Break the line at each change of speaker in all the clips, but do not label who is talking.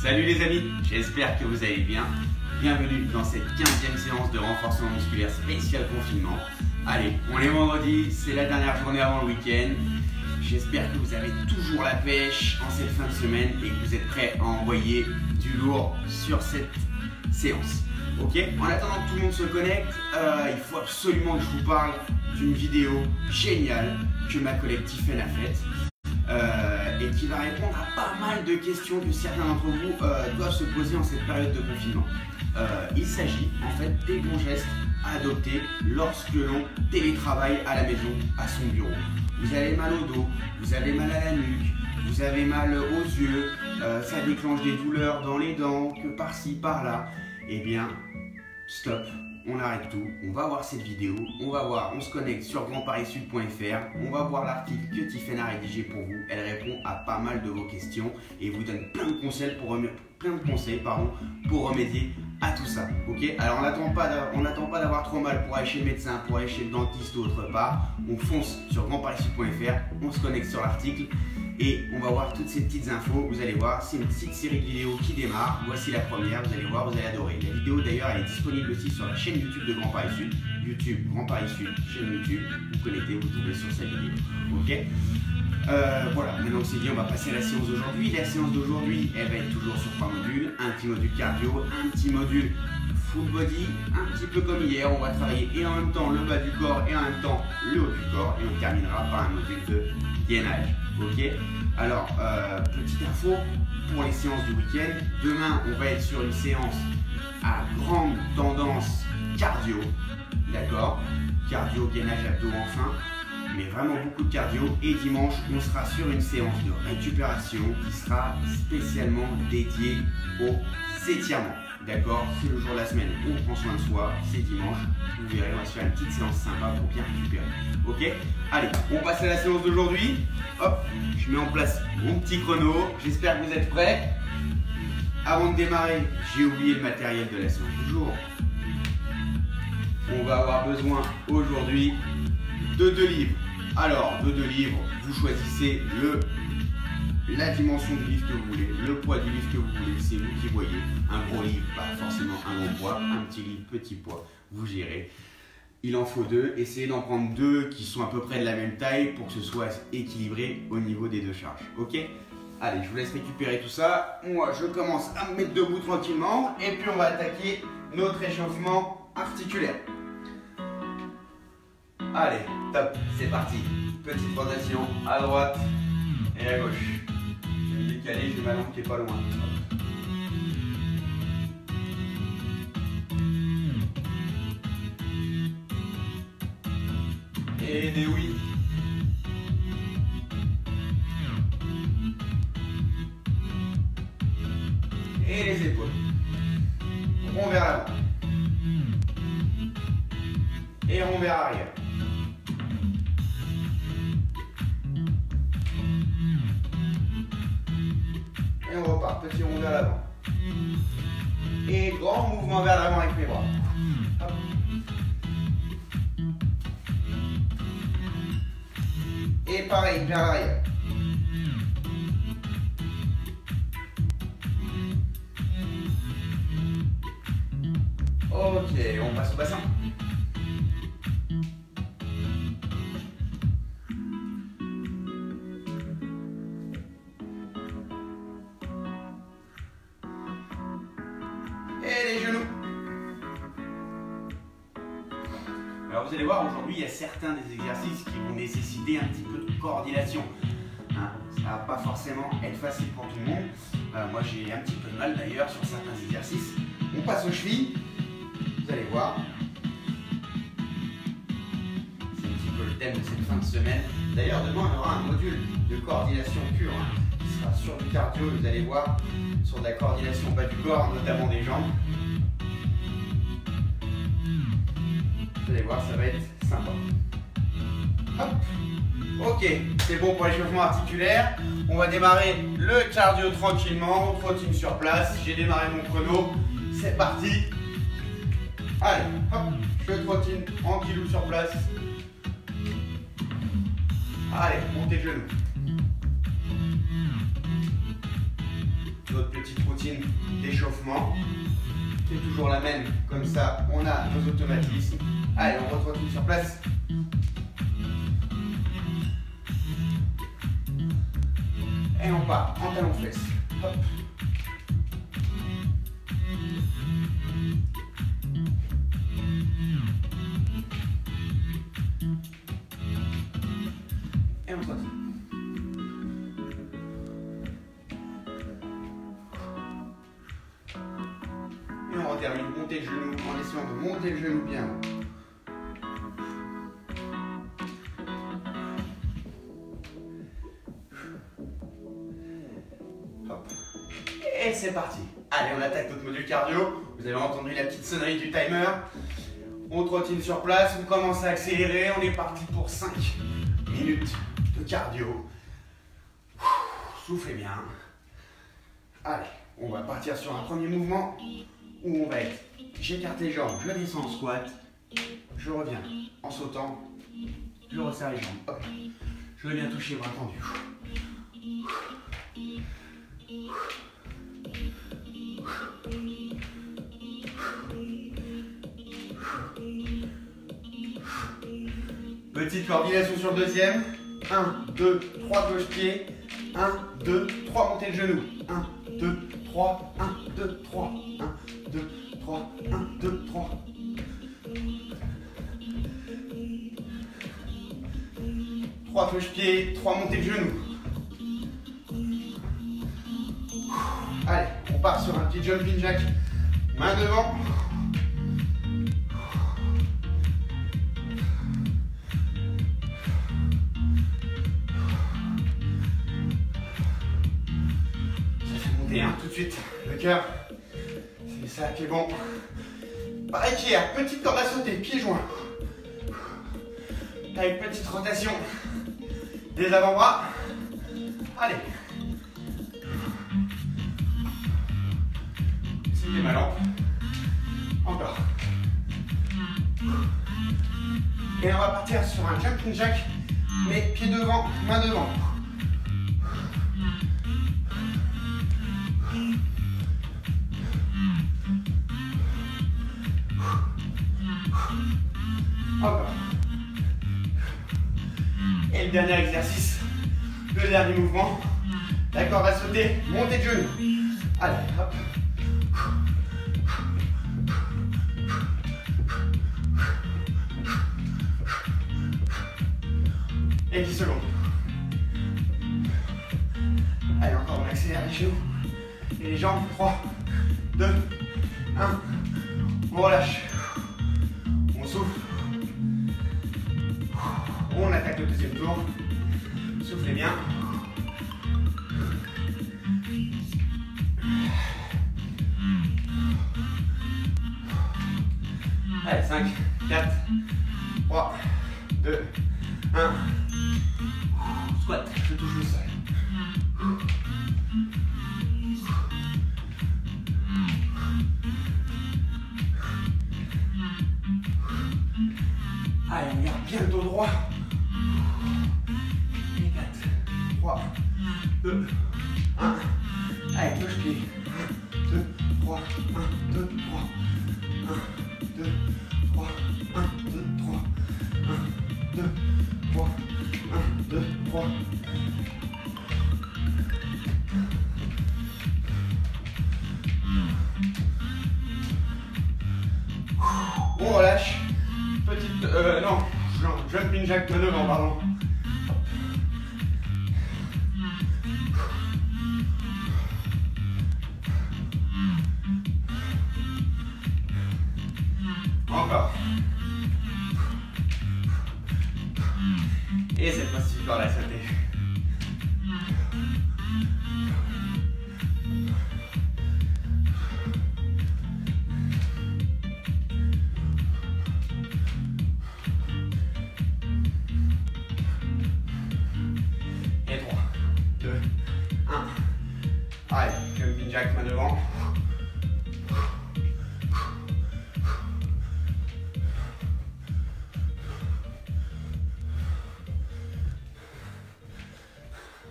Salut les amis, j'espère que vous allez bien. Bienvenue dans cette 15e séance de renforcement musculaire spécial confinement. Allez, on est vendredi, c'est la dernière journée avant le week-end. J'espère que vous avez toujours la pêche en cette fin de semaine et que vous êtes prêts à envoyer du lourd sur cette séance. Ok, en attendant que tout le monde se connecte, il faut absolument que je vous parle d'une vidéo géniale que ma collègue Tiffen a faite et qui va répondre à pas mal de questions que certains d'entre vous doivent se poser en cette période de confinement. Il s'agit en fait des bons gestes à adopter lorsque l'on télétravaille à la maison, à son bureau. Vous avez mal au dos, vous avez mal à la nuque, vous avez mal aux yeux, ça déclenche des douleurs dans les dents, que par-ci, par-là. Eh bien, stop, on arrête tout, on va voir cette vidéo, on se connecte sur grandparissud.fr, on va voir l'article que Tiffen a rédigé pour vous. Elle répond à pas mal de vos questions et vous donne plein de conseils pour remédier à tout ça. Ok, alors on n'attend pas d'avoir trop mal pour aller chez le médecin, pour aller chez le dentiste ou autre part. On fonce sur grandparissud.fr, on se connecte sur l'article et on va voir toutes ces petites infos. Vous allez voir, c'est une petite série de vidéos qui démarre. Voici la première, vous allez voir, vous allez adorer. La vidéo d'ailleurs, elle est disponible aussi sur la chaîne YouTube de Grand Paris Sud. YouTube, Grand Paris Sud, chaîne YouTube. Vous connectez, vous tombez sur cette vidéo. Ok, voilà, maintenant que c'est dit, on va passer à la séance d'aujourd'hui. La séance d'aujourd'hui, elle va être toujours sur 3 modules. Un petit module cardio, un petit module full body, un petit peu comme hier. On va travailler et en même temps le bas du corps et en même temps le haut du corps. Et on terminera par un module de gainage. Ok, alors petite info pour les séances du week-end. Demain, on va être sur une séance à grande tendance cardio. D'accord, cardio, gainage, abdos enfin, mais vraiment beaucoup de cardio. Et dimanche, on sera sur une séance de récupération qui sera spécialement dédiée aux étirements. D'accord, c'est le jour de la semaine où on prend soin de soi, c'est dimanche. Vous verrez, on va se faire une petite séance sympa pour bien récupérer. Ok, allez, on passe à la séance d'aujourd'hui. Hop, je mets en place mon petit chrono. J'espère que vous êtes prêts. Avant de démarrer, j'ai oublié le matériel de la séance du jour. On va avoir besoin aujourd'hui de 2 livres. Alors, de 2 livres, vous choisissez la dimension du livre que vous voulez, le poids du livre que vous voulez, c'est vous qui voyez. Un gros livre, pas forcément un gros poids, un petit livre, petit poids, vous gérez. Il en faut 2, essayez d'en prendre 2 qui sont à peu près de la même taille pour que ce soit équilibré au niveau des 2 charges. Ok, allez, je vous laisse récupérer tout ça. Moi, je commence à me mettre debout tranquillement et puis on va attaquer notre échauffement articulaire. Allez, top, c'est parti. Petite rotation à droite et à gauche. Je vais me décaler, j'ai ma langue qui est pas loin. Et des oui. Et les épaules. Rond vers l'avant. Et rond vers arrière. Et on repart, petit rond vers l'avant. Et grand mouvement vers l'avant avec mes bras. Hop. Et pareil, vers l'arrière. Ok, on passe au bassin. Et les genoux. Alors vous allez voir, aujourd'hui il y a certains des exercices qui vont nécessiter un petit peu de coordination. Hein, ça ne va pas forcément être facile pour tout le monde. Moi j'ai un petit peu de mal d'ailleurs sur certains exercices. On passe aux chevilles. Vous allez voir. C'est un petit peu le thème de cette fin de semaine. D'ailleurs demain on aura un module de coordination pure qui sera sur du cardio, vous allez voir, sur de la coordination bas du corps, notamment des jambes. Vous allez voir, ça va être sympa. Hop. Ok, c'est bon pour l'échauffement articulaire. On va démarrer le cardio tranquillement. On trottine sur place. J'ai démarré mon chrono. C'est parti. Allez, hop, je trottine tranquillou sur place. Allez, montez le genou. notre petite routine d'échauffement. C'est toujours la même, comme ça on a nos automatismes. Allez, on retrouve sur place. Et on part en talons fesses. Hop. Et on saute. Et on termine, monter le genou en essayant de monter le genou bien haut. Hop. Et c'est parti. Allez, on attaque notre module cardio. Vous avez entendu la petite sonnerie du timer. On trottine sur place, on commence à accélérer. On est parti pour 5 minutes de cardio. Soufflez bien. Allez, on va partir sur un premier mouvement où on va être, j'écarte les jambes, je descends en squat, je reviens en sautant, je resserre les jambes, hop, je viens toucher bras tendus. Petite coordination sur le deuxième. 1, 2, 3 cloche-pied. 1, 2, 3 montées de genoux. 1, 2, 3, 1, 2, 3. 1, 2, 3, 1, 2, 3. Trois cloche-pied, 3 montées de genoux. Allez, on part sur un petit jumping jack. Main devant. Et tout de suite, le cœur, c'est ça qui est bon. Pareil qu'hier, petite corde à sauter, pieds joints. Avec petite rotation des avant-bras. Allez. C'était ma lampe. Encore. Et on va partir sur un jumping jack, mais pied devant, main devant. Encore. Et le dernier exercice, le dernier mouvement, la corde à sauter, montée de genoux. Allez, hop. Et 10 secondes. Allez, encore, on accélère les genoux et les jambes. 3, 2, 1. On relâche. On souffle. On attaque le deuxième tour. Soufflez bien. Allez, 5, 4, 3, 2, 1. Squat, je touche le sol. Allez, on garde bien le dos droit. Et 4, 3, 2, 1. Allez, cloche-pied. 1, 2, 3, 1, 2, 3. 1, 2, 3, 1, 2, 3. 1, 2, 3, 1, 2, 3. On relâche. Petite. Non, jumping jack main devant, pardon. Encore. Et cette fois-ci, corde à sauter. Et 3, 2, 1. Allez, jumping jack main devant.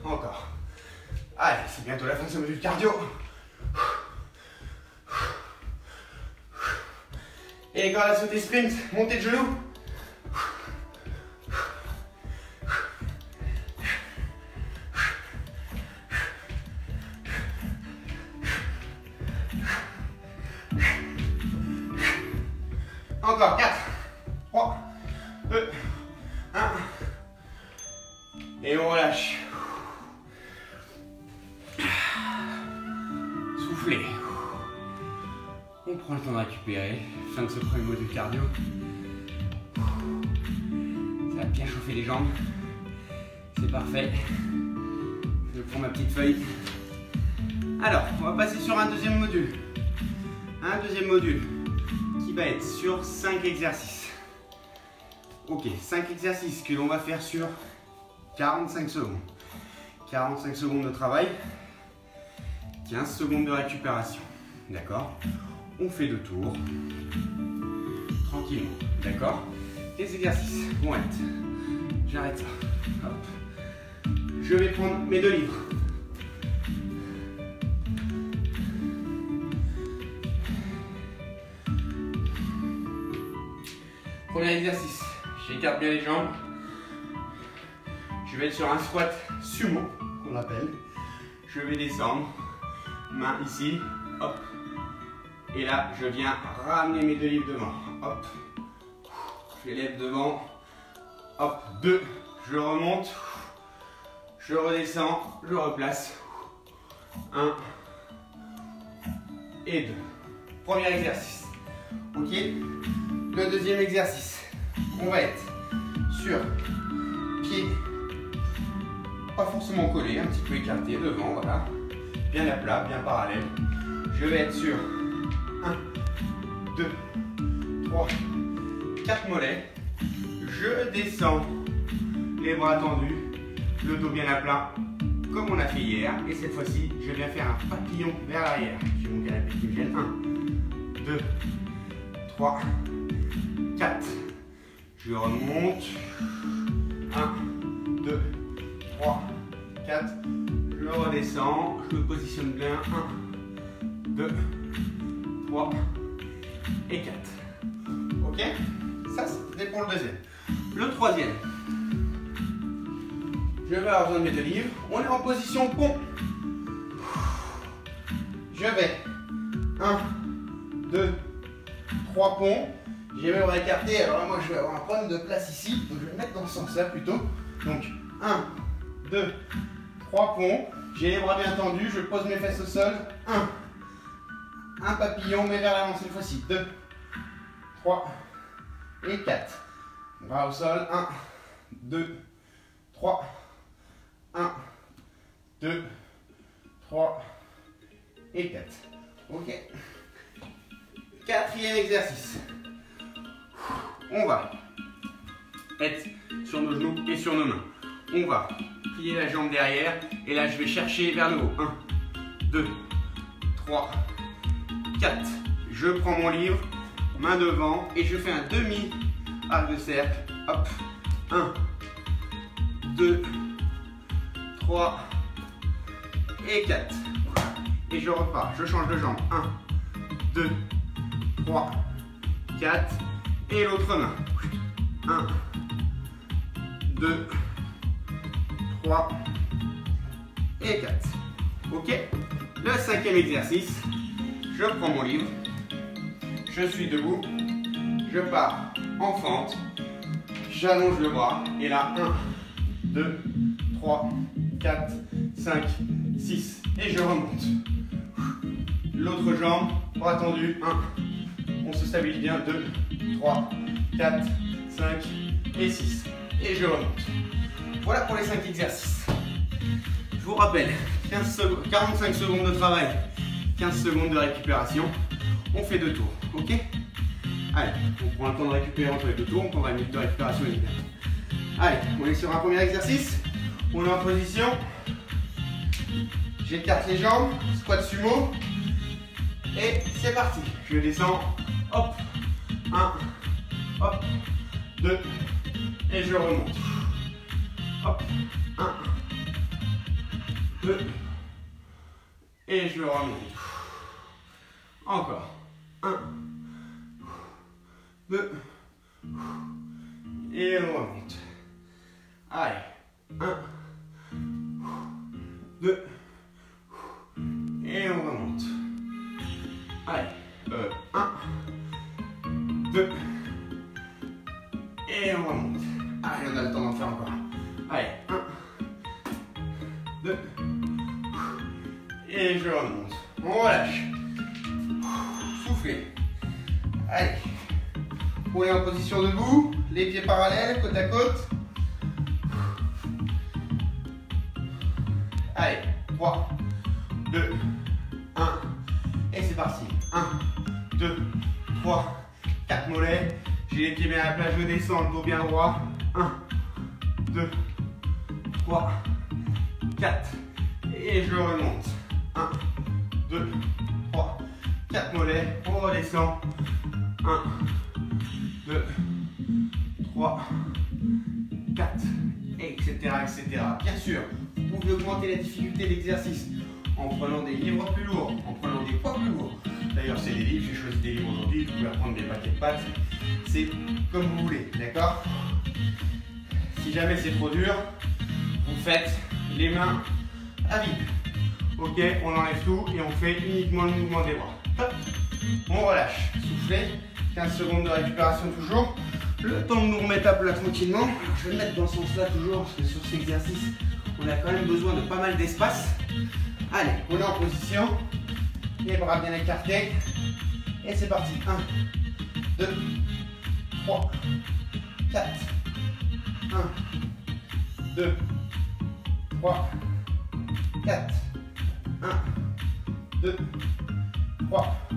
Encore. Allez, c'est bientôt la fin de ce module cardio. Et quand la sauté sprint, montée de genoux. Encore 4, 3, 2, 1. Et on relâche. Soufflez. On prend le temps de récupérer. Fin de ce premier module cardio. Ça va bien chauffer les jambes. C'est parfait. Je prends ma petite feuille. Alors, on va passer sur un deuxième module. Un deuxième module qui va être sur 5 exercices. Ok, 5 exercices que l'on va faire sur 45 secondes. 45 secondes de travail, 15 secondes de récupération. D'accord? On fait 2 tours. Tranquillement. D'accord? Les exercices vont être... J'arrête ça. Hop. Je vais prendre mes 2 livres. Premier exercice. J'écarte bien les jambes. Je vais être sur un squat sumo, qu'on appelle. Je vais descendre. Main ici. Hop. Et là, je viens ramener mes 2 livres devant. Hop. Je les lève devant. Hop. 2. Je remonte. Je redescends. Je replace. 1. Et 2. Premier exercice. Ok. Le deuxième exercice. On va être sur pied. Pas forcément collé. Un petit peu écarté devant. Voilà. Bien à plat. Bien parallèle. Je vais être sur 1, 2, 3, 4 mollets. Je descends les bras tendus, le dos bien à plat, comme on a fait hier. Et cette fois-ci, je viens faire un papillon vers l'arrière. J'ai mon canapé qui me gêne. 1, 2, 3, 4. Je remonte. 1, 2, 3, 4. Je redescends. Je me positionne bien. 1, 2, 3 et 4. Ok? Ça, c'était pour le deuxième. Le troisième. Je vais avoir besoin de mes 2 livres. On est en position pont. Je vais 1, 2, 3 ponts. J'ai même écarté. Alors moi, je vais avoir un problème de place ici. Donc, je vais me mettre dans ce sens-là plutôt. Donc, 1, 2, 3 ponts. J'ai les bras bien tendus. Je pose mes fesses au sol. 1 papillon, mais vers l'avant cette fois-ci. 2, 3 et 4. Bras au sol. 1, 2, 3. 1, 2, 3 et 4. Ok. Quatrième exercice. On va être sur nos genoux et sur nos mains. On va plier la jambe derrière. Et là, je vais chercher vers le haut. 1, 2, 3, 4. Je prends mon livre, main devant, et je fais un demi-arc de cercle. Hop. 1, 2, 3 et 4. Et je repars. Je change de jambe. 1, 2, 3, 4. Et l'autre main. 1, 2, 3 et 4. Ok. Le cinquième exercice. Je prends mon livre, je suis debout, je pars en fente, j'allonge le bras, et là, 1, 2, 3, 4, 5, 6, et je remonte. L'autre jambe, bras tendu, 1, on se stabilise bien, 2, 3, 4, 5 et 6, et je remonte. Voilà pour les 5 exercices. Je vous rappelle, 45 secondes de travail. 15 secondes de récupération, on fait 2 tours, ok? Allez, on prend le temps de récupérer entre les 2 tours, on prendra une minute de récupération évidemment. Allez, on est sur un premier exercice, on est en position, j'écarte les jambes, squat sumo, et c'est parti. Je descends, hop, 1, hop, 2, et je remonte. Hop, 1, 2, et je remonte. Encore. 1, 2. Et on remonte. Allez. 1. 2. Et on remonte. Allez. 1. 2. Et on remonte. Allez, on a le temps d'en faire encore. Allez. 1. 2. Et je remonte. On relâche. Soufflez. Allez. Roulez en position debout. Les pieds parallèles, côte à côte. Allez. 3, 2, 1. Et c'est parti. 1, 2, 3, 4 mollets. J'ai les pieds bien à la plage, je descends, le dos bien droit. 1, 2, 3, 4. Et je remonte. 1, 2, 3, 4 mollets. On redescend. 1, 2, 3, 4, etc., etc. Bien sûr, vous pouvez augmenter la difficulté de l'exercice en prenant des livres plus lourds, en prenant des poids plus lourds. D'ailleurs, c'est des livres, j'ai choisi des livres aujourd'hui, vous pouvez prendre des paquets de pâtes. C'est comme vous voulez, d'accord? Si jamais c'est trop dur, vous faites les mains à vide. Ok, on enlève tout et on fait uniquement le mouvement des bras. Hop. On relâche, soufflez, 15 secondes de récupération toujours. Le temps de nous remettre à plat tranquillement. Alors, je vais le mettre dans ce sens-là toujours, parce que sur cet exercice, on a quand même besoin de pas mal d'espace. Allez, on est en position, les bras bien écartés, et c'est parti. 1, 2, 3, 4, 1, 2, 3, 4, 1, 2, 3,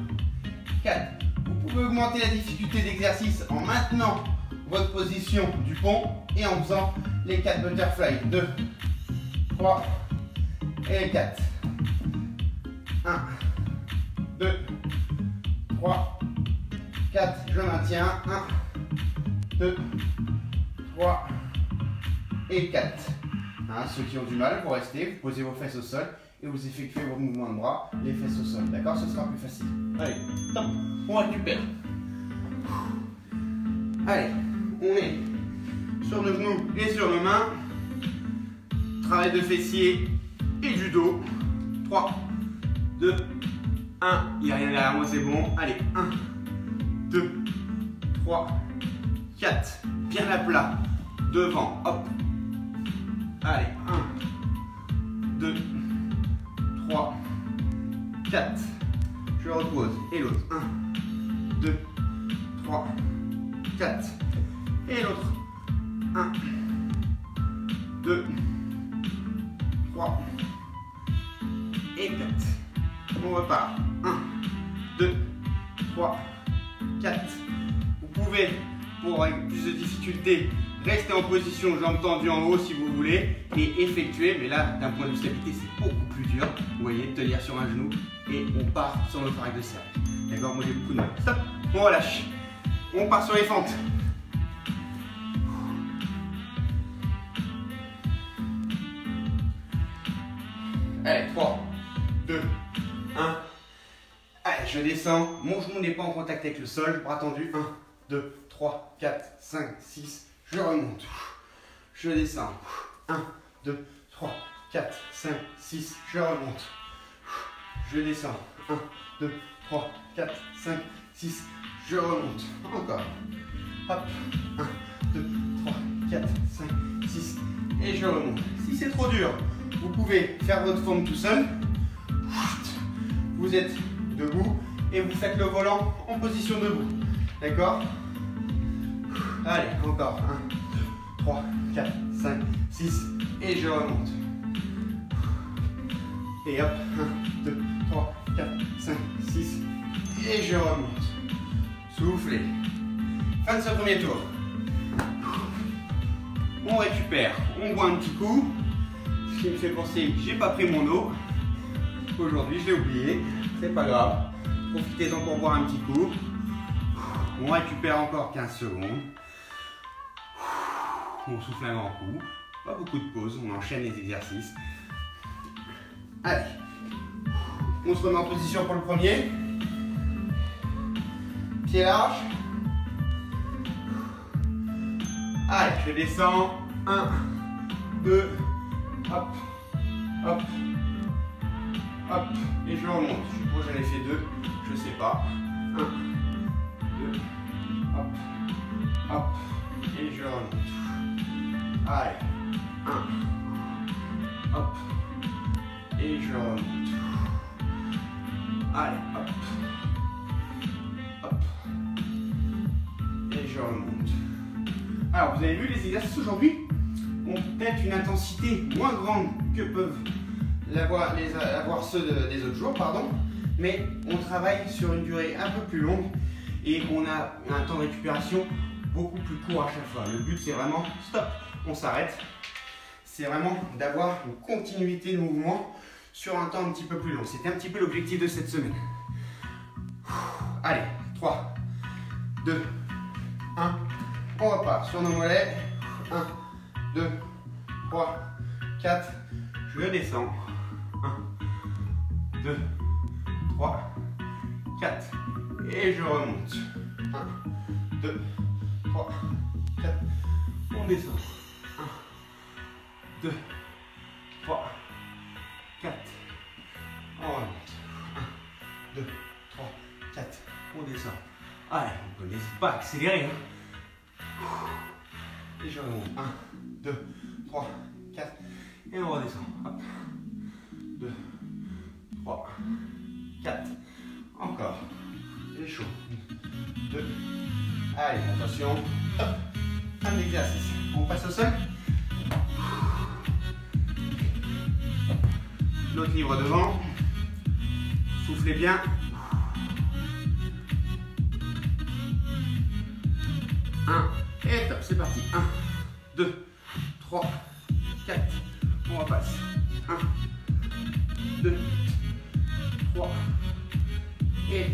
4. Vous pouvez augmenter la difficulté d'exercice en maintenant votre position du pont et en faisant les 4 butterflies. 2, 3 et 4. 1, 2, 3, 4. Je maintiens. 1, 2, 3 et 4. Hein, ceux qui ont du mal, vous restez, vous posez vos fesses au sol et vous effectuez vos mouvements de bras, les fesses au sol. D'accord? Ce sera plus facile. Allez, top. On récupère. Allez, on est sur nos genoux et sur nos mains. Travail de fessiers et du dos. 3, 2, 1. Il n'y a rien derrière moi, c'est bon. Allez, 1, 2, 3, 4. Bien à plat. Devant, hop. Allez, 1, 2, 3, 4. Je repose. Et l'autre. 1, 2, 3, 4. Et l'autre. 1, 2, 3 et 4. On repart. 1, 2, 3, 4. Vous pouvez, pour avec plus de difficulté, rester en position jambes tendues en haut si vous voulez et effectuer, mais là d'un point de vue stabilité c'est beaucoup plus dur, vous voyez, tenir sur un genou et on part sur notre règle de cercle. D'accord, moi j'ai beaucoup de mal. Stop, on relâche, on part sur les fentes. Allez, 3, 2, 1. Allez, je descends, mon genou n'est pas en contact avec le sol, bras tendus. 1, 2, 3, 4, 5, 6. Je remonte, je descends, 1, 2, 3, 4, 5, 6, je remonte, je descends, 1, 2, 3, 4, 5, 6, je remonte, encore, hop, 1, 2, 3, 4, 5, 6, et je remonte. Si c'est trop dur, vous pouvez faire votre forme tout seul, vous êtes debout et vous faites le volant en position debout, d'accord? Allez, encore 1, 2, 3, 4, 5, 6 et je remonte. Et hop, 1, 2, 3, 4, 5, 6 et je remonte. Soufflez. Fin de ce premier tour. On récupère, on boit un petit coup. Ce qui me fait penser que j'ai pas pris mon eau. Aujourd'hui, je l'ai oublié. C'est pas grave. Profitez-en pour boire un petit coup. On récupère encore 15 secondes. On souffle un grand coup. Pas beaucoup de pauses, on enchaîne les exercices. Allez. On se remet en position pour le premier. Pied large. Allez, je descends. 1, 2, hop, hop, hop. Et je remonte. Je suppose que j'en ai fait 2. Je sais pas. 1, 2, hop, hop. Et je remonte. Allez. 1, hop. Et je remonte. Allez, hop. Hop. Et je remonte. Alors, vous avez vu, les exercices aujourd'hui ont peut-être une intensité moins grande que peuvent l'avoir ceux des autres jours, pardon. Mais on travaille sur une durée un peu plus longue et on a un temps de récupération beaucoup plus court à chaque fois. Le but, c'est vraiment, stop, on s'arrête. C'est vraiment d'avoir une continuité de mouvement sur un temps un petit peu plus long. C'était un petit peu l'objectif de cette semaine. Allez, 3, 2, 1. On repart sur nos mollets. 1, 2, 3, 4. Je descends. 1, 2, 3, 4. Et je remonte. 1, 2, 3, 4. On descend. 1, 2, 3, 4. On remonte. 1, 2, 3, 4. On descend. Allez, on ne n'hésite pas à accélérer. Et je remonte. 1, 2, 3, 4. Et on redescend. Hop. 2, 3, 4. Encore. C'est chaud. 2. Allez, attention. Hop. Un exercice. On passe au sol. L'autre livre devant. Soufflez bien. Et top, c'est parti. 1, 2, 3, 4. On repasse. 1, 2, 3 et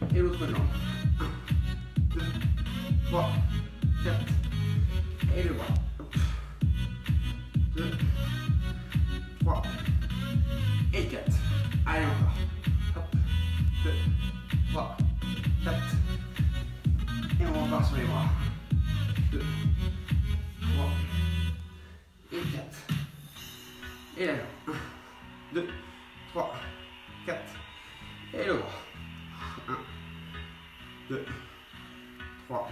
4. Et l'autre jambe. 1, 2, 3, 4. Et le bras. 2, 3 et 4. Allez, encore. Hop. 2, 3, 4. Et on repart sur les bras. 2, 3 et 4. Et la jambe. 1, 2, 3, 4. Et le bras. 1, 2, 3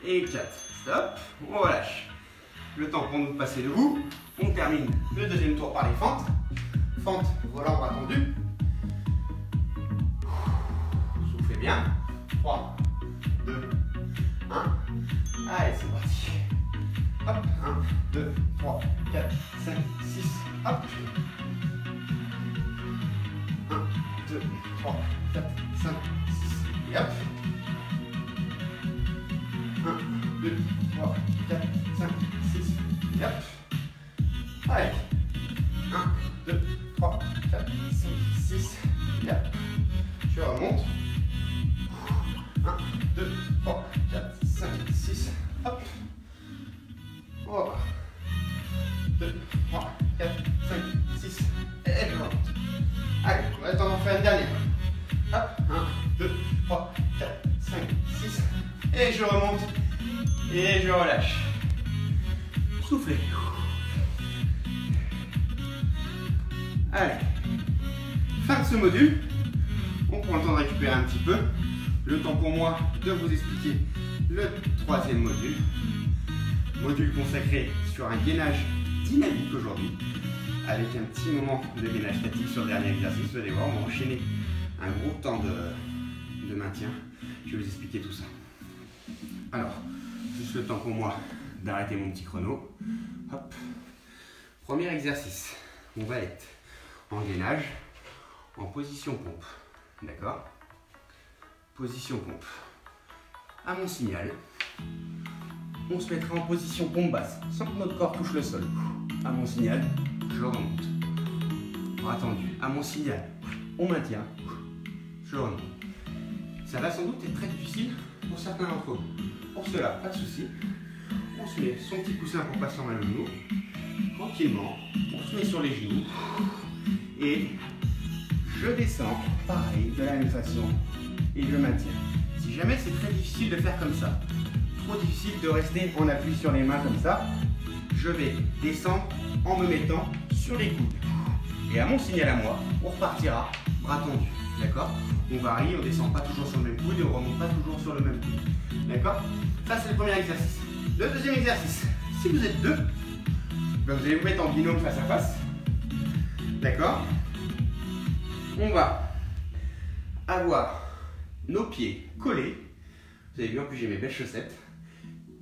et 4. Stop. On relâche. Le temps pour nous de passer debout. On termine le deuxième tour par les fentes. Fente, volant bras tendu. Soufflez bien. 3, 2, 1. Allez, c'est parti. Hop, 1, 2, 3, 4, 5, 6. Hop. 1, 2, 3, 4, 5, 6. Et hop. 1, 2, 3, 4, 5, 6. Et hop. Allez. 1, 2, 3, 4, 5, 6. Et hop. Je remonte. 1, 2, 3, 4, 5, 6. Hop. On repart. 2, 3, 4, 5, 6. Et je remonte. Allez, on va attendre d'en faire une dernière. Hop. 1, 2, 3, 4, 5, 6. Et je remonte. Et je relâche. Soufflez. Allez. Fin de ce module. On prend le temps de récupérer un petit peu. Le temps pour moi de vous expliquer le troisième module. Module consacré sur un gainage dynamique aujourd'hui, avec un petit moment de gainage statique sur le dernier exercice. Vous allez voir, on va enchaîner un gros temps de maintien. Je vais vous expliquer tout ça. Alors, juste le temps pour moi d'arrêter mon petit chrono. Hop. Premier exercice. On va être en gainage, en position pompe. D'accord ? Position pompe. À mon signal, on se mettra en position pompe basse, sans que notre corps touche le sol. À mon signal, je remonte. Bras tendu. À mon signal, on maintient. Je remonte. Ça va sans doute être très difficile pour certains d'entre vous. Pour cela, pas de souci. On se met son petit coussin pour pas se faire mal au genou. Tranquillement, on se met sur les genoux. Et je descends, pareil, de la même façon. Et je maintiens. Si jamais c'est très difficile de faire comme ça, trop difficile de rester en appui sur les mains comme ça. Je vais descendre en me mettant sur les coudes. Et à mon signal à moi, on repartira bras tendus. D'accord? On varie, on ne descend pas toujours sur le même coude et on ne remonte pas toujours sur le même coude. D'accord? Ça, c'est le premier exercice. Le deuxième exercice, si vous êtes deux, ben vous allez vous mettre en binôme face à face. D'accord? On va avoir nos pieds collés. Vous avez vu, en plus j'ai mes belles chaussettes.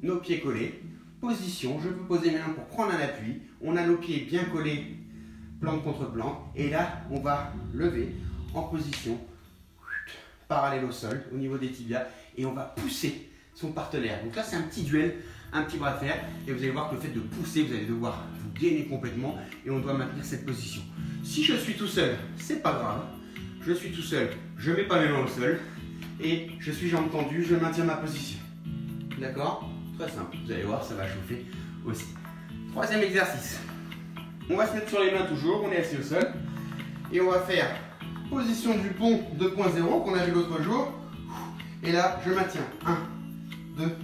Nos pieds collés. Position, je peux poser mes mains pour prendre un appui. On a nos pieds bien collés, plante contre plante. Et là, on va lever en position parallèle au sol, au niveau des tibias. Et on va pousser son partenaire. Donc là, c'est un petit duel, un petit bras de fer. Et vous allez voir que le fait de pousser, vous allez devoir vous gainer complètement. Et on doit maintenir cette position. Si je suis tout seul, c'est pas grave. Je suis tout seul, je ne mets pas mes mains au sol. Et je suis jambes tendues, je maintiens ma position. D'accord? Très simple. Vous allez voir, ça va chauffer aussi. Troisième exercice. On va se mettre sur les mains toujours, on est assis au sol. Et on va faire position du pont 2.0 qu'on a vu l'autre jour. Et là, je maintiens. 1, 2,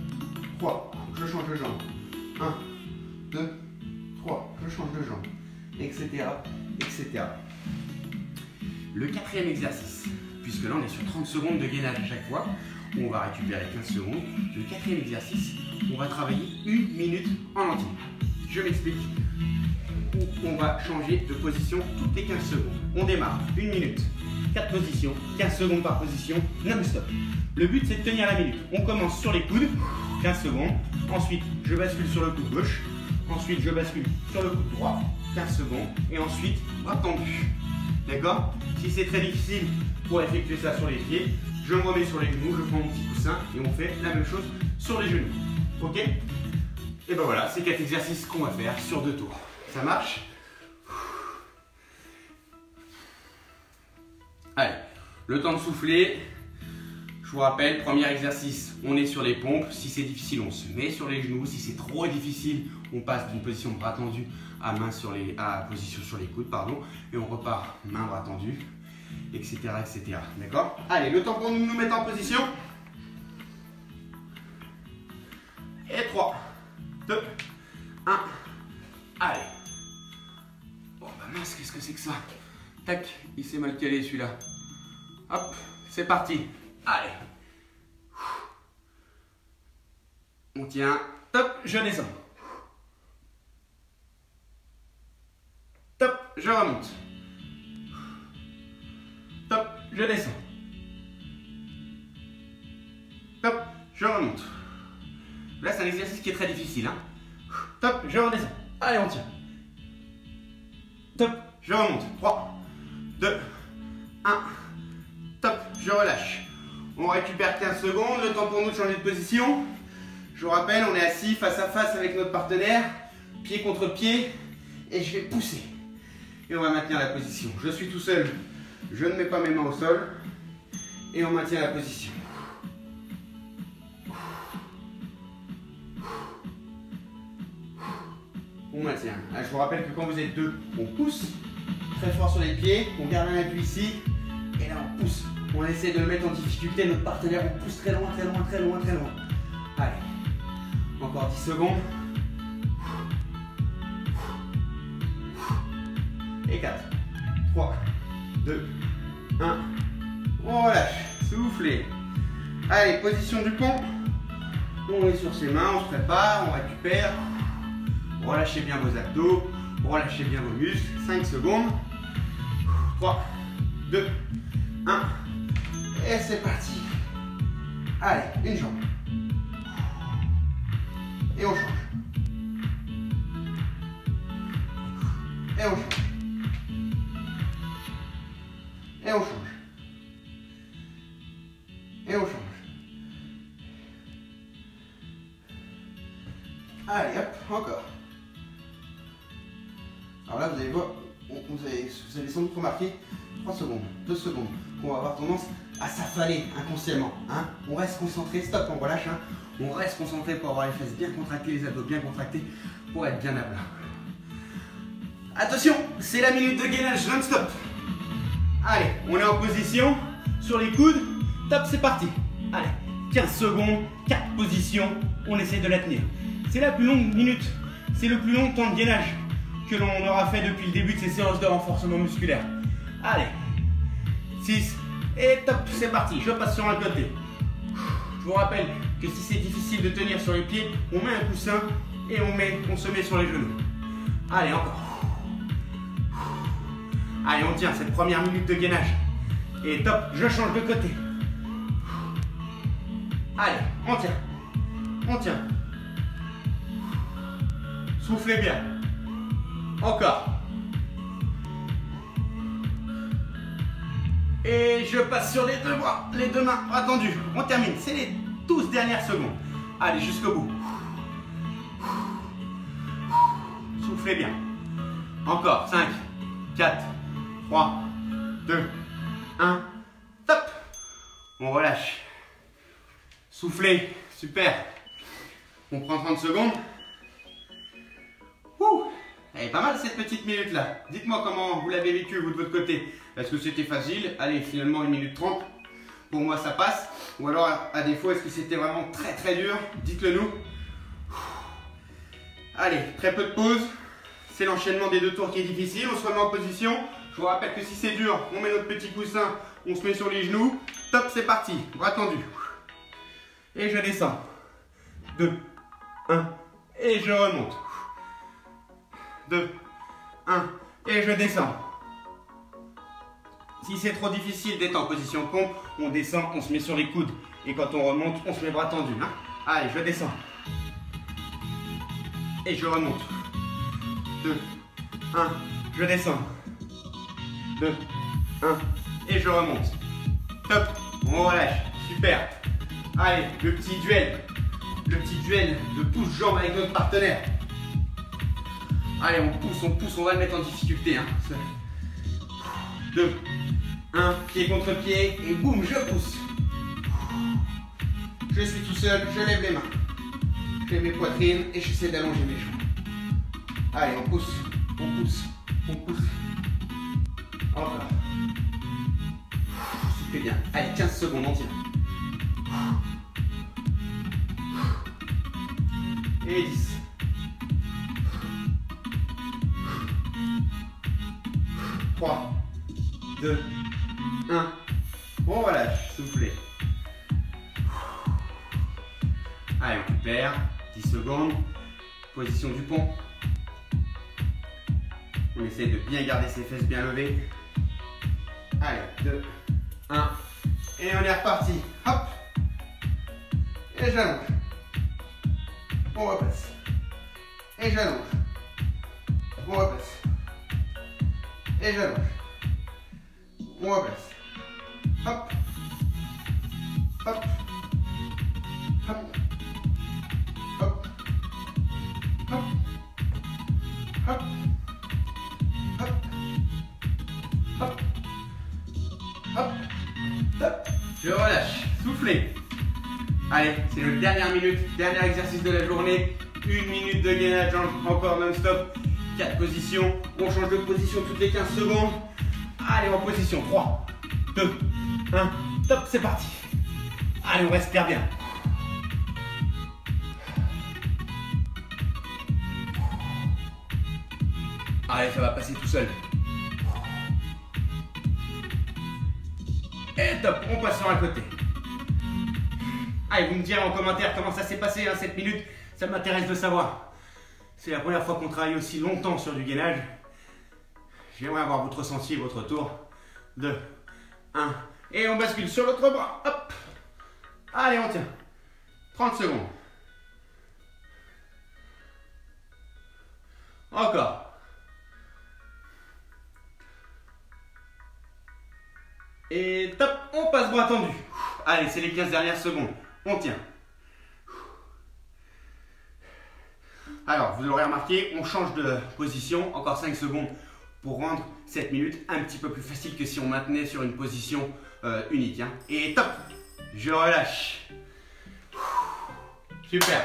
3. Je change de jambe. 1, 2, 3. Je change de jambe. Etc. etc. Le quatrième exercice, puisque là on est sur 30 secondes de gainage à chaque fois, on va récupérer 15 secondes. Le quatrième exercice, on va travailler 1 minute en entier. Je m'explique. On va changer de position toutes les 15 secondes. On démarre 1 minute, 4 positions, 15 secondes par position, non-stop. Le but c'est de tenir la minute. On commence sur les coudes, 15 secondes. Ensuite, je bascule sur le coude gauche. Ensuite, je bascule sur le coude droit, 15 secondes. Et ensuite, bras tendus. D'accord? Si c'est très difficile pour effectuer ça sur les pieds, je me remets sur les genoux, je prends mon petit coussin et on fait la même chose sur les genoux. Ok? Et ben voilà, c'est 4 exercices qu'on va faire sur 2 tours. Ça marche? Allez, le temps de souffler. Je vous rappelle, premier exercice, on est sur les pompes. Si c'est difficile, on se met sur les genoux. Si c'est trop difficile, on passe d'une position bras tendu à position sur les coudes, pardon. Et on repart main bras tendu, etc. etc. D'accord? Allez, le temps pour nous mettre en position. Et 3, 2, 1. Allez. Oh bah mince, qu'est-ce que c'est que ça? Tac, il s'est mal calé celui-là. Hop, c'est parti. Allez. On tient. Top, je descends. Top, je remonte. Top, je descends. Top, je remonte. Là, c'est un exercice qui est très difficile. Hein. Top, je redescends. Allez, on tient. Top, je remonte. 3, 2, 1. Top, je relâche. On récupère 15 secondes, le temps pour nous de changer de position. Je vous rappelle, on est assis face à face avec notre partenaire, pied contre pied, et je vais pousser. Et on va maintenir la position. Je suis tout seul, je ne mets pas mes mains au sol, et on maintient la position. On maintient. Ah, je vous rappelle que quand vous êtes deux, on pousse très fort sur les pieds, on garde un appui ici, et là on pousse. On essaie de le mettre en difficulté, notre partenaire, on pousse très loin, très loin, très loin, très loin. Allez, encore 10 secondes. Et 4, 3, 2, 1. On relâche, soufflez. Allez, position du pont. On est sur ses mains, on se prépare, on récupère. Relâchez bien vos abdos, relâchez bien vos muscles. 5 secondes. 3, 2, 1. Et c'est parti. Allez, une jambe. Et on change. Et on change. Et on change. Et on change. Allez, hop, encore. Alors là, vous allez voir, vous allez sans doute remarquer 3 secondes, 2 secondes, qu'on va avoir tendance à s'affaler inconsciemment. Hein. On reste concentré, stop, on relâche. Hein. On reste concentré pour avoir les fesses bien contractées, les abdos bien contractés, pour être bien à plat. Attention, c'est la minute de gainage non-stop. Allez, on est en position, sur les coudes, top, c'est parti. Allez, 15 secondes, 4 positions, on essaie de la tenir. C'est la plus longue minute, c'est le plus long temps de gainage que l'on aura fait depuis le début de ces séances de renforcement musculaire. Allez, 6, et top, c'est parti, je passe sur un côté. Je vous rappelle que si c'est difficile de tenir sur les pieds, on met un coussin et on se met sur les genoux. Allez, encore. Allez, on tient cette première minute de gainage. Et top, je change de côté. Allez, on tient. On tient. Soufflez bien. Encore. Et je passe sur les deux bras, les deux mains, bras tendus. On termine, c'est les 12 dernières secondes. Allez, jusqu'au bout. Soufflez bien. Encore, 5, 4, 3, 2, 1. Top. On relâche. Soufflez, super. On prend 30 secondes. Ouh. Elle est pas mal cette petite minute là. Dites-moi comment vous l'avez vécu vous de votre côté. Est-ce que c'était facile? Allez, finalement 1 minute 30. Pour moi ça passe. Ou alors à défaut, est-ce que c'était vraiment très très dur? Dites-le nous. Allez, très peu de pause. C'est l'enchaînement des deux tours qui est difficile. On se remet en position. Je vous rappelle que si c'est dur, on met notre petit coussin, on se met sur les genoux. Top, c'est parti. Bras tendus. Et je descends. 2, 1. Et je remonte. 2, 1. Et je descends. Si c'est trop difficile d'être en position pompe, on descend, on se met sur les coudes. Et quand on remonte, on se met bras tendus. Hein. Allez, je descends. Et je remonte. 2, 1. Je descends. 2, 1. Et je remonte. Top. On relâche. Super. Allez, le petit duel. Le petit duel de pouce-jambe avec notre partenaire. Allez, on pousse, on va le mettre en difficulté. Hein. 2, 1, pied contre pied, et boum, je pousse. Je suis tout seul, je lève les mains. Je lève mes poitrines et j'essaie d'allonger mes jambes. Allez, on pousse, on pousse, on pousse. Encore. Super bien. Allez, 15 secondes, on tient. Et 10. 3, 2, 1. On relâche, soufflez. Allez, on récupère. 10 secondes. Position du pont. On essaie de bien garder ses fesses bien levées. Allez, 2, 1. Et on est reparti. Hop. Et j'allonge. On repasse. Et j'allonge. On repasse. Et j'allonge. On repasse. Hop. Hop. Hop. Hop. Hop. Hop. Hop. Hop. Hop. Hop. Je relâche. Soufflez. Allez, c'est notre dernière minute, dernier exercice de la journée. 1 minute de gainage encore non-stop. 4 positions. On change de position toutes les 15 secondes. Allez, en position. 3, 2, 1. Top, c'est parti. Allez, on respire bien. Allez, ça va passer tout seul. Et top, on passe sur un côté. Allez, vous me direz en commentaire comment ça s'est passé, hein, cette minute. Ça m'intéresse de savoir. C'est la première fois qu'on travaille aussi longtemps sur du gainage. J'aimerais avoir votre ressenti et votre tour. 2, 1. Et on bascule sur l'autre bras. Hop. Allez, on tient. 30 secondes. Encore. Et top, on passe bras tendu. Allez, c'est les 15 dernières secondes. On tient. Alors, vous l'aurez remarqué, on change de position. Encore 5 secondes pour rendre cette minute un petit peu plus facile que si on maintenait sur une position unique. Hein. Et top, je relâche. Super.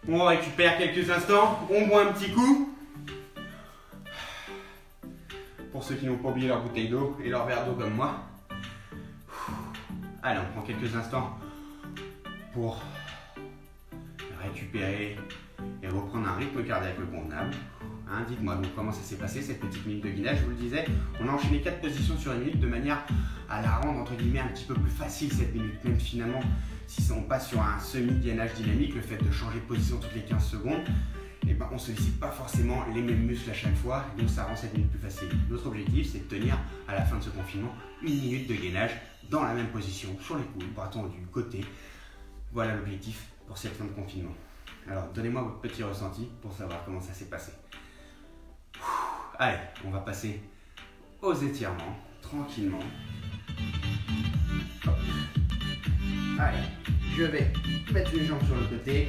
On récupère quelques instants. On boit un petit coup. Pour ceux qui n'ont pas oublié leur bouteille d'eau et leur verre d'eau comme moi. Allez, on prend quelques instants pour récupérer et reprendre un rythme cardiaque convenable. Hein, dites-moi donc comment ça s'est passé cette petite minute de gainage. Je vous le disais, on a enchaîné 4 positions sur une minute de manière à la rendre entre guillemets un petit peu plus facile cette minute. Même finalement, si on passe sur un semi-gainage dynamique, le fait de changer de position toutes les 15 secondes, eh ben, on ne sollicite pas forcément les mêmes muscles à chaque fois, donc ça rend cette minute plus facile. Notre objectif, c'est de tenir à la fin de ce confinement une minute de gainage dans la même position, sur les coudes, bras tendus, côté. Voilà l'objectif pour cette fin de confinement. Alors, donnez-moi votre petit ressenti pour savoir comment ça s'est passé. Allez, on va passer aux étirements, tranquillement. Hop. Allez, je vais mettre les jambes sur le côté,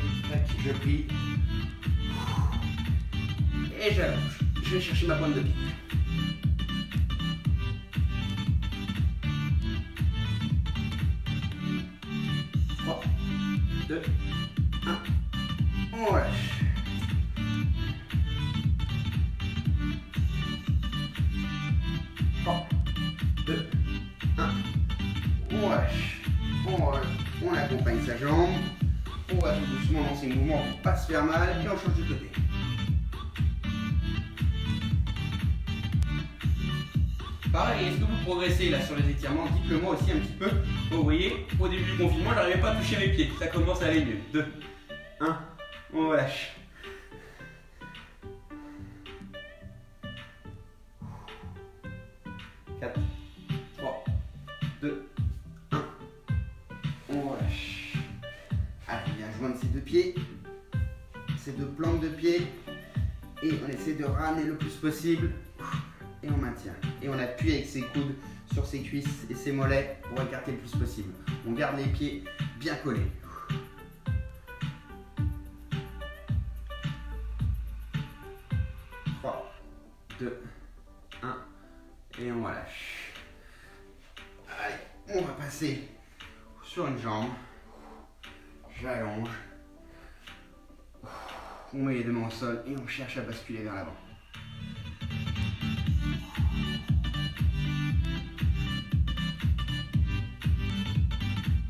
je plie, et j'allonge. Je vais chercher ma pointe de pied. 3, 2, 1, on lâche. 3, 2, 1, on lâche. On accompagne sa jambe. On va tout doucement dans ces mouvements pour ne pas se faire mal et on change de côté. Pareil, est-ce que vous progressez là sur les étirements? Dites-le moi aussi un petit peu. Vous voyez, au début du confinement, je n'arrivais pas à toucher mes pieds. Ça commence à aller mieux. 2, 1, on relâche. 4, 3, 2, 1, on relâche. Allez, bien joindre ces deux pieds, ces deux plantes de pied, et on essaie de ramener le plus possible, et on maintient. Et on appuie avec ses coudes sur ses cuisses et ses mollets pour écarter le plus possible. On garde les pieds bien collés. 3, 2, 1, et on relâche. Allez, on va passer sur une jambe. J'allonge. On met les deux mains au sol et on cherche à basculer vers l'avant.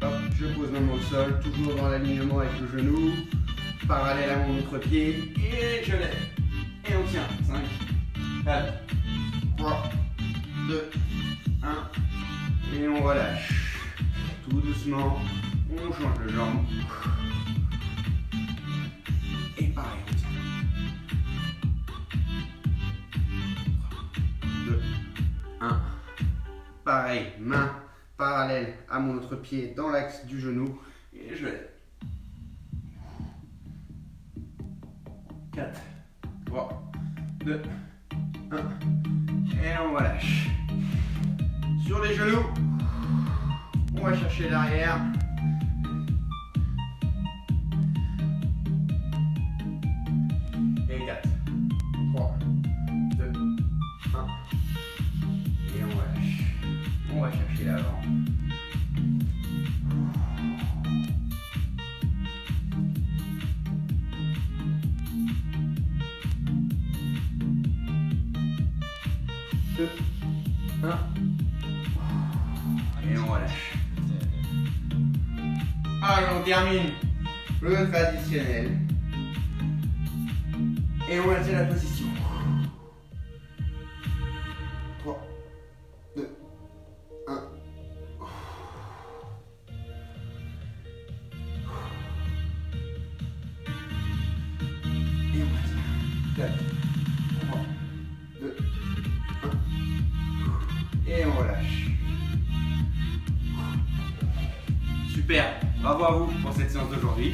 Hop, je pose ma main au sol, toujours dans l'alignement avec le genou, parallèle à mon autre pied, et je lève. Et on tient. 5, 4, 3, 2, 1, et on relâche. Tout doucement, on change de jambe. Et pareil, on tient. 2, 1. Pareil, main parallèle à mon autre pied dans l'axe du genou. Et je lève. 4, 3, 2, 1. Et on relâche. Sur les genoux, on va chercher l'arrière. Et 4, 3, 2, 1. Et on relâche. On va chercher l'avant. Deux, 1. Et on relâche. Allez, on termine le traditionnel. Et on maintient la position. 3, 2, 1. Et on maintient. 4, 3, 2, 1. Et on relâche. Super, bravo à vous pour cette séance d'aujourd'hui.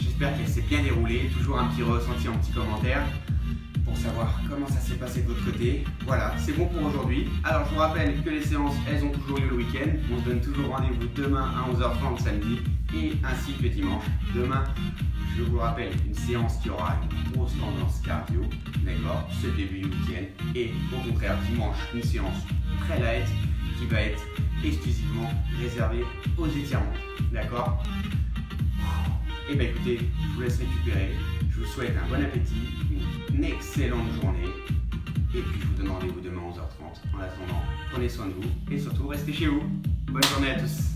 J'espère qu'elle s'est bien déroulée. Toujours un petit ressenti en petit commentaire pour savoir comment ça s'est passé de votre côté. Voilà, c'est bon pour aujourd'hui. Alors je vous rappelle que les séances, elles ont toujours lieu le week-end. On se donne toujours rendez-vous demain à 11h30 samedi et ainsi que dimanche. Demain, je vous rappelle, une séance qui aura une grosse tendance cardio. D'accord, ce début du week-end. Et au contraire, dimanche, une séance très light qui va être exclusivement réservée aux étirements. D'accord? Et bien écoutez, je vous laisse récupérer. Je vous souhaite un bon appétit, une excellente journée. Et puis je vous donne rendez-vous demain à 11h30. En attendant, prenez soin de vous et surtout restez chez vous. Bonne journée à tous.